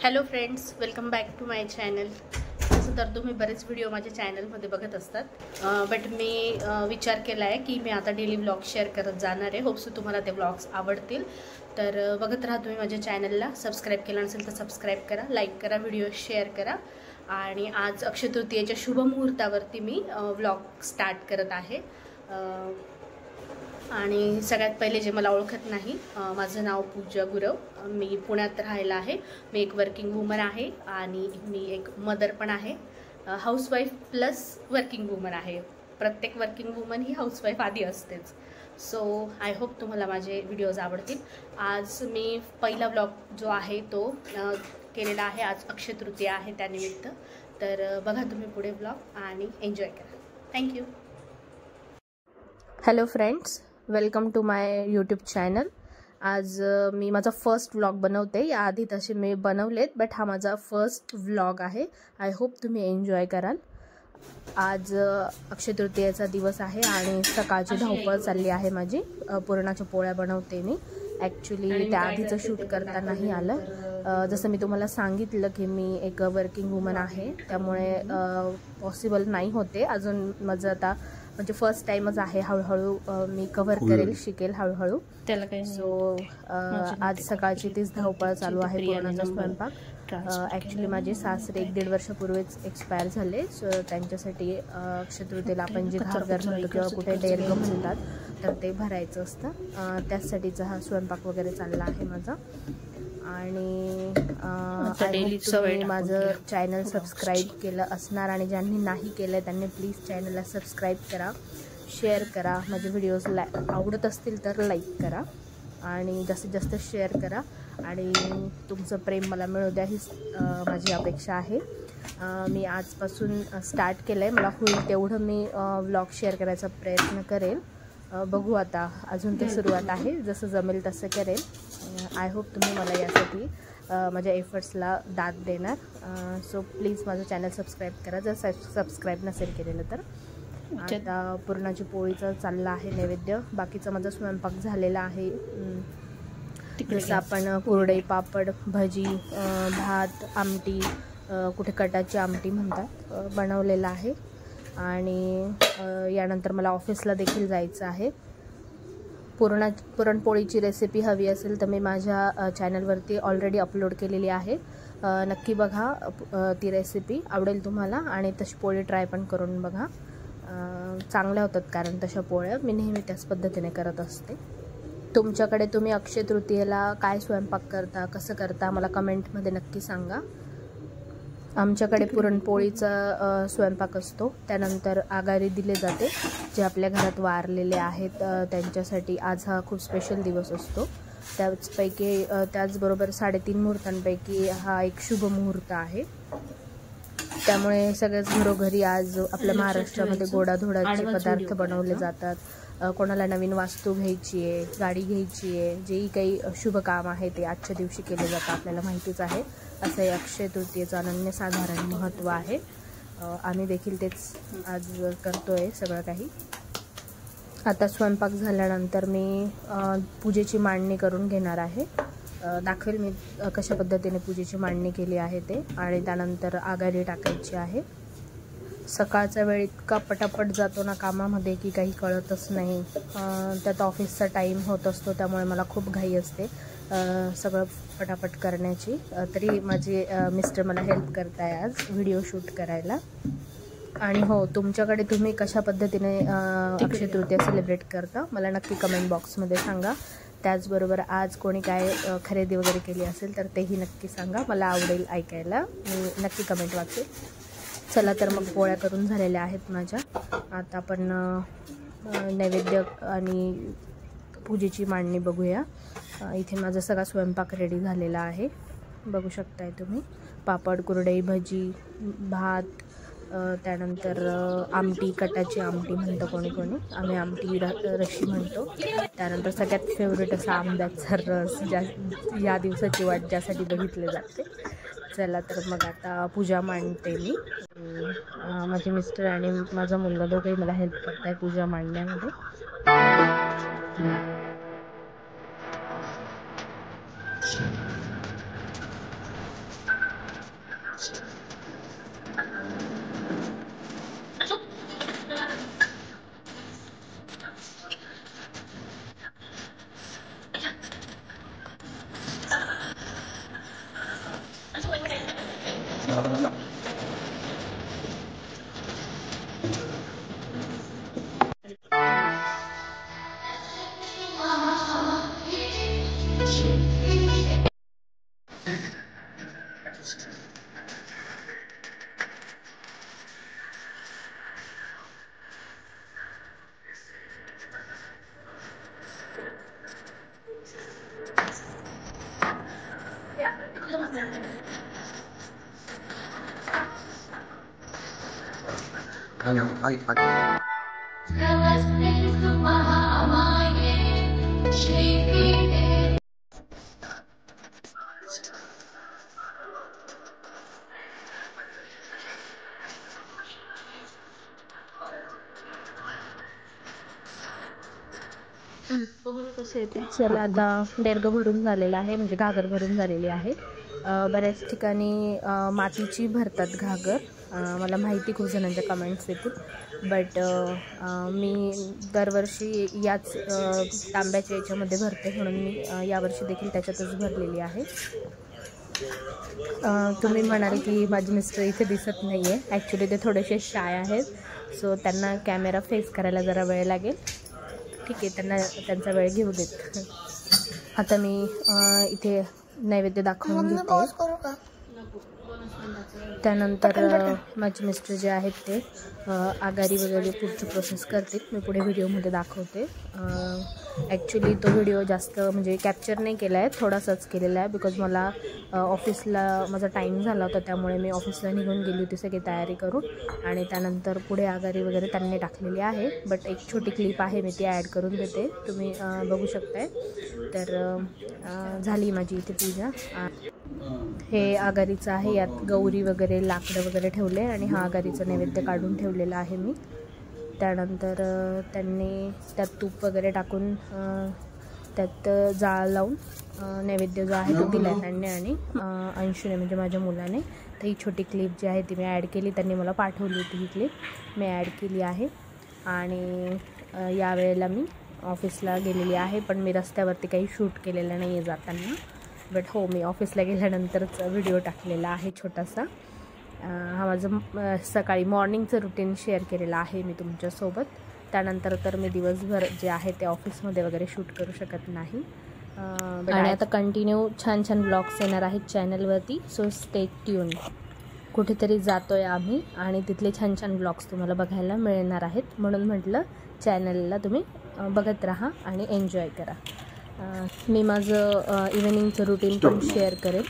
Hello friends, welcome back to my channel. तसं तर तुम्ही बरेच व्हिडिओ माझ्या चॅनलमध्ये बघत असतात, बट मी विचार केला आहे की मी आता डेली व्लॉग शेअर करत जाणार आहे। होप्स तुम्हाला ते व्लॉग्स आवडतील, तर बघत राहा तुम्ही माझ्या चॅनलला। सबस्क्राईब केलं नसेल तर सबस्क्राईब करा, लाईक करा, व्हिडिओ शेअर करा। आणि आज अक्षय तृतीयेच्या शुभ मुहूर्तावरती मी व्लॉग स्टार्ट करत आहे। आणि सगळ्यात पहिले जे मला ओळखत नाही, माझं नाव पूजा गुरव, मी पुण्यात राहायला आहे। मी एक वर्किंग वुमन आहे आणि मी एक मदर पण आहे, हाऊसवाईफ प्लस वर्किंग वुमन आहे। प्रत्येक वर्किंग वुमन ही हाऊसवाईफ आधी असतेच। सो आय होप तुम्हाला माझे व्हिडिओज आवडतील। आज मी पहिला व्लॉग जो आहे तो केलेला आहे। आज अक्षय तृतीया आहे त्यानिमित्त, तर बघा तुम्ही पुढे व्लॉग आणि एन्जॉय करा। Thank you. Hello friends, welcome to my YouTube channel. आज मी माझा फर्स्ट व्लॉग बनवते। याआधी तसे मी बनवलेत, बट हा माझा फर्स्ट व्लॉग आहे। आय होप तुम्ही एन्जॉय कराल। आज अक्षय तृतीयेचा दिवस आहे आणि सकाळची धावपळ चालली आहे माझी। पुरणाच्या पोळ्या बनवते मी। ॲक्च्युली त्याआधीचं शूट करता नाही आलं। जसं मी तुम्हाला सांगितलं की मी एक वर्किंग वुमन आहे, त्यामुळे पॉसिबल नाही होते अजून। माझं आता म्हणजे फर्स्ट टाइमच आहे। हळूहळू मी कव्हर करेल, शिकेल हळूहळू। त्याला काही सो आज सकाळची तीच धावपळ चालू आहे पुरणाचा स्वयंपाक। ॲक्च्युली माझे सासरे 1-1.5 वर्षापूर्वीच एक्सपायर झाले। सो त्यांच्यासाठी अक्षय तृतीयेला आपण जे घागर म्हणतो किंवा कुठे डेरगं म्हणतात, तर ते भरायचं असतं। त्यासाठीचा हा स्वयंपाक वगैरे चालला आहे माझा। आणि तुम्ही माझं चॅनल सबस्क्राईब केलं असणार, आणि ज्यांनी नाही केलं त्यांनी प्लीज चॅनलला सबस्क्राईब करा, शेअर करा। माझे व्हिडिओज आवडत असतील तर लाईक करा आणि जास्तीत जास्त शेअर करा। आणि तुमचं प्रेम मला मिळू द्या हीच माझी अपेक्षा आहे। मी आजपासून स्टार्ट केलं आहे, मला होईल तेवढं मी व्लॉग शेअर करायचा प्रयत्न करेल। बघू आता, अजून ते सुरुवात आहे, जसं जमेल तसं करेल। आय होप तुम्ही मला यासाठी माझ्या एफर्ट्सला दाद देणार। सो प्लीज माझं चॅनल सबस्क्राईब करा जर सबस्क्राईब नसेल केलेलं तर। आता पुरणाची पोळीचं चाललं आहे नैवेद्य। बाकीचा माझा स्वयंपाक झालेला आहे। जसं आपण कुरडई, पापड, भजी, भात, आमटी, कुठे कटाची आमटी म्हणतात, बनवलेलं आहे। आणि यानंतर मला ऑफिसला देखील जायचं आहे। पुरणपोळीची रेसिपी हवी असेल तर मी माझ्या चॅनलवरती ऑलरेडी अपलोड केलेली आहे, नक्की बघा। ती रेसिपी आवडेल तुम्हाला आणि तशी पोळी ट्राय पण करून बघा। चांगल्या होतात, कारण तशा पोळ्या मी नेहमी त्याच पद्धतीने करत असते। तुमच्याकडे तुम्ही अक्षय तृतीयेला काय स्वयंपाक करता, कसं करता, मला कमेंटमध्ये नक्की सांगा। आमच्याकडे पुरणपोळीचा स्वयंपाक असतो, त्यानंतर आगारी दिले जाते जे आपल्या घरात वारलेले आहेत त्यांच्यासाठी। आज हा खूप स्पेशल दिवस असतो, त्याचबरोबर 3.5 मुहूर्तांपैकी हा एक शुभ मुहूर्त आहे। त्यामुळे सगळेच घरोघरी आज आपल्या महाराष्ट्रामध्ये गोडाधोडाचे पदार्थ बनवले जातात। कोणाला नवीन वास्तू घ्यायची आहे, गाडी घ्यायची आहे, जेही काही शुभ काम आहे ते आजच्या दिवशी केले जातं, आपल्याला माहितीच आहे। असं हे अक्षय तृतीयेचं अनन्यसाधारण महत्त्व आहे। आम्ही देखील तेच आज करतोय सगळं काही। आता स्वयंपाक झाल्यानंतर मी पूजेची मांडणी करून घेणार आहे। दाखवेल मी कशा पद्धतीने पूजेची मांडणी केली आहे ते। आणि त्यानंतर आगारी टाकायची आहे। सकाळचा वेळ इतका पटापट जातो ना कामामध्ये की काही कळतच नाही। त्यात ऑफिसचा टाईम होत असतो, त्यामुळे मला खूप घाई असते सगळं पटापट करण्याची। तरी माझे मिस्टर मला हेल्प करत आहे आज व्हिडिओ शूट करायला। आणि हो, तुमच्याकडे तुम्ही कशा पद्धतीने अक्षय तृतीया सेलिब्रेट करता मला नक्की कमेंट बॉक्समध्ये सांगा। त्याचबरोबर आज कोणी काय खरेदी वगैरे केली असेल तर तेही नक्की सांगा, मला आवडेल ऐकायला, मी नक्की कमेंट वाचेल। चला तर मग पोळ्या करून झालेल्या आहेत माझ्या। आता आपण नैवेद्य आणि पूजेची मांडणी बघूया। इथे माझा सगळा स्वयंपाक रेडी झालेला आहे, बघू शकताय तुम्ही। पापड, कुरडई, भजी, भात, त्यानंतर आमटी, कटाची आमटी म्हणतो कोणी कोणी, आम्ही आमटी रशी म्हणतो। त्यानंतर सगळ्यात फेवरेट असा आंब्याचा रस, या दिवसाची वाट ज्यासाठी बघितले जाते। चला तर मग आता पूजा मांडते मी। माझे मिस्टर आणि माझा मुलगा दोघेही मला हेल्प करत आहे पूजा मांडण्यामध्ये। चला, आता डेरगं भरून झालेलं आहे, म्हणजे घागर भरून झालेली आहे. बऱ्याच ठिकाणी मातीची भरतात घागर. मला माहिती खूप जणांच्या कमेंट्स येतील, बट मी दरवर्षी याच तांब्याच्या याच्यामध्ये भरते, म्हणून मी यावर्षी देखील त्याच्यातच भरलेली आहे. तुम्ही म्हणाल की माझे मिस्टर इथे दिसत नाही आहे. ॲक्च्युली ते थोडेसे शाय आहेत, सो त्यांना कॅमेरा फेस करायला जरा वेळ लागेल. ठीक आहे, त्यांचा वेळ घेऊ देत. आता मी इथे नैवेद्य दाखवून घेते. त्यानंतर माझे मिस्टर जे आहेत ते आगारी वगैरे पुढची प्रोसेस करतील. मी पुढे व्हिडिओमध्ये दाखवते. ॲक्च्युली तो व्हिडिओ जास्त म्हणजे कॅप्चर नाही केला आहे, थोडासाच केलेला आहे, बिकॉज मला ऑफिसला माझा टाईम झाला होता, त्यामुळे मी ऑफिसला निघून गेली होती सगळी तयारी करून. आणि त्यानंतर पुढे आगारी वगैरे त्यांनी टाकलेली आहे, बट एक छोटी क्लिप आहे, मी ती ॲड करून देते, तुम्ही बघू शकताय. तर झाली माझी इथे पूजा. हे आगारीचं आहे, यात गौरी वगैरे लाकडं वगैरे ठेवले आणि हा आगारीचं नैवेद्य काढून ठेवलेला आहे मी. त्यानंतर त्यांनी त्यात तूप वगैरे टाकून त्यात जाळ लावून नैवेद्य जो आहे तो दिला आहे त्यांनी आणि अंशूने म्हणजे माझ्या मुलाने. तर ही छोटी क्लिप जी आहे ती मी ॲड केली, त्यांनी मला पाठवली होती ही क्लिप, मी ॲड केली आहे. आणि यावेळेला मी ऑफिसला गेलेली आहे, पण मी रस्त्यावरती काही शूट केलेलं नाही आहे जाताना, बट हो मी ऑफिसला गेल्यानंतरच व्हिडिओ टाकलेला आहे छोटासा. हा माझं सकाळी मॉर्निंगचं रुटीन शेअर केलेलं आहे मी तुमच्यासोबत. त्यानंतर तर मी दिवसभर जे आहे ते ऑफिसमध्ये वगैरे शूट करू शकत नाही. आणि आता कंटिन्यू छान छान ब्लॉग्स येणार आहेत चॅनलवरती, सो स्टे ट्यून. कुठेतरी जातो आहे आम्ही आणि तिथले छान छान ब्लॉग्स तुम्हाला बघायला मिळणार आहेत, म्हणून म्हटलं चॅनलला तुम्ही बघत राहा आणि एन्जॉय करा. मी माझं इव्हिनिंगचं रुटीन पण शेअर करेन.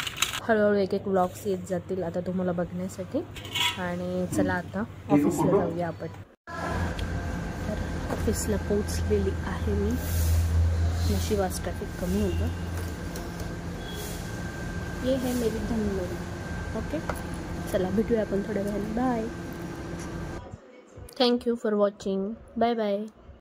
हळूहळू एक एक व्लॉग्स येत जातील आता तुम्हाला बघण्यासाठी. आणि चला आता ऑफिसला जाऊया आपण. तर ऑफिसला पोचलेली आहे मी. नशिबाच ट्रॅफिक कमी होतं. ये है मेरी धनलोरी. ओके, चला भेटूया आपण थोड्या वेळाने. Bye. Thank you for watching. Bye bye.